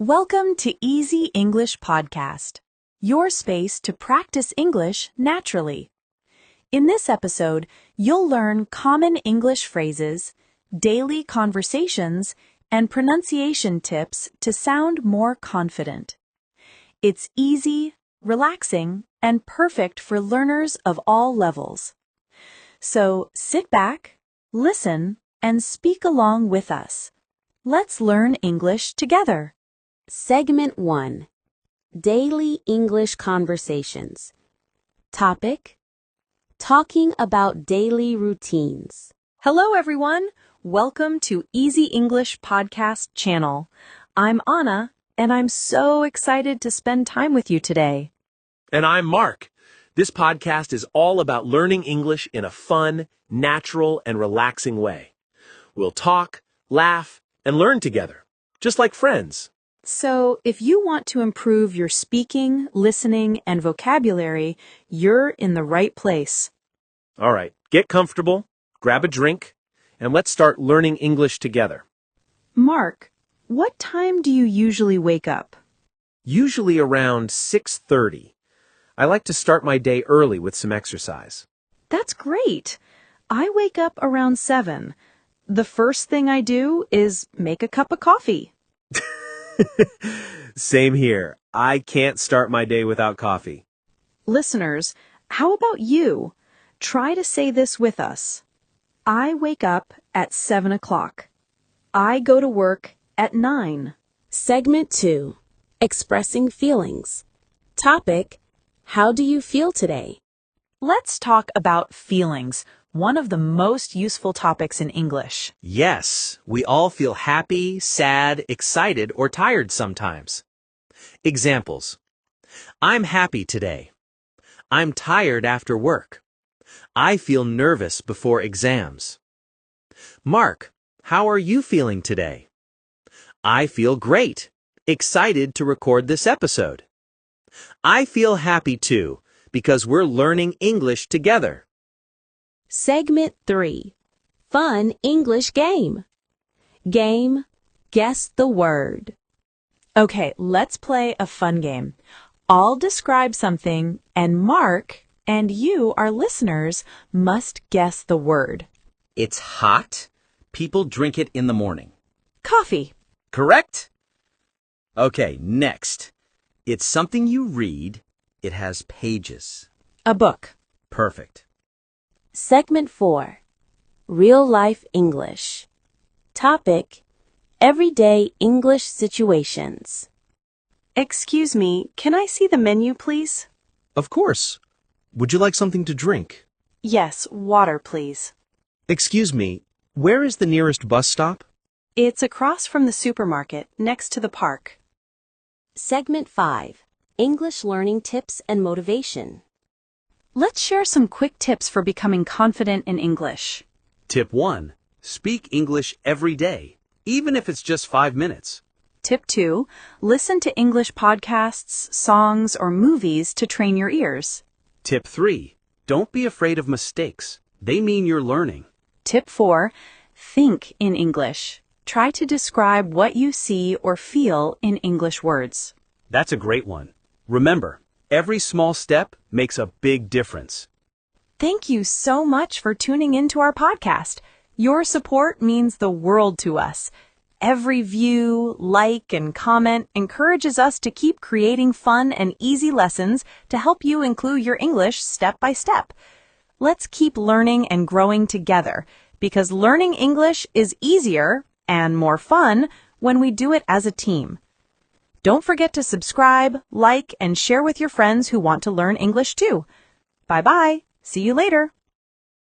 Welcome to Easy English Podcast, your space to practice English naturally. In this episode, you'll learn common English phrases, daily conversations, and pronunciation tips to sound more confident. It's easy, relaxing, and perfect for learners of all levels. So sit back, listen, and speak along with us. Let's learn English together. Segment 1. Daily English Conversations. Topic: Talking about daily routines. Hello, everyone. Welcome to Easy English Podcast channel. I'm Anna, and I'm so excited to spend time with you today. And I'm Mark. This podcast is all about learning English in a fun, natural, and relaxing way. We'll talk, laugh, and learn together, just like friends. So, if you want to improve your speaking, listening, and vocabulary, you're in the right place. All right, get comfortable, grab a drink, and let's start learning English together. Mark, what time do you usually wake up? Usually around 6:30. I like to start my day early with some exercise. That's great. I wake up around 7. The first thing I do is make a cup of coffee. Same here. I can't start my day without coffee. Listeners, how about you? Try to say this with us. I wake up at 7 o'clock. I go to work at 9. Segment 2. Expressing Feelings. Topic: How do you feel today? Let's talk about feelings, one of the most useful topics in English. Yes, we all feel happy, sad, excited, or tired sometimes. Examples: I'm happy today. I'm tired after work. I feel nervous before exams. Mark, how are you feeling today? I feel great, excited to record this episode. I feel happy too, because we're learning English together. Segment 3. Fun English Game. Game: Guess the Word. Okay, let's play a fun game. I'll describe something, and Mark and you, our listeners, must guess the word. It's hot. People drink it in the morning. Coffee. Correct? Okay, next. It's something you read. It has pages. A book. Perfect. Segment 4. Real Life English. Topic: Everyday English Situations. Excuse me, can I see the menu, please? Of course. Would you like something to drink? Yes, water, please. Excuse me, where is the nearest bus stop? It's across from the supermarket, next to the park. Segment 5. English Learning Tips and Motivation. Let's share some quick tips for becoming confident in English. Tip 1. Speak English every day, even if it's just 5 minutes. Tip 2. Listen to English podcasts, songs, or movies to train your ears. Tip 3. Don't be afraid of mistakes. They mean you're learning. Tip 4. Think in English. Try to describe what you see or feel in English words. That's a great one. Remember, every small step makes a big difference. Thank you so much for tuning into our podcast. Your support means the world to us. Every view, like, and comment encourages us to keep creating fun and easy lessons to help you include your English step by step. Let's keep learning and growing together, because learning English is easier and more fun when we do it as a team. Don't forget to subscribe, like, and share with your friends who want to learn English too. Bye-bye. See you later.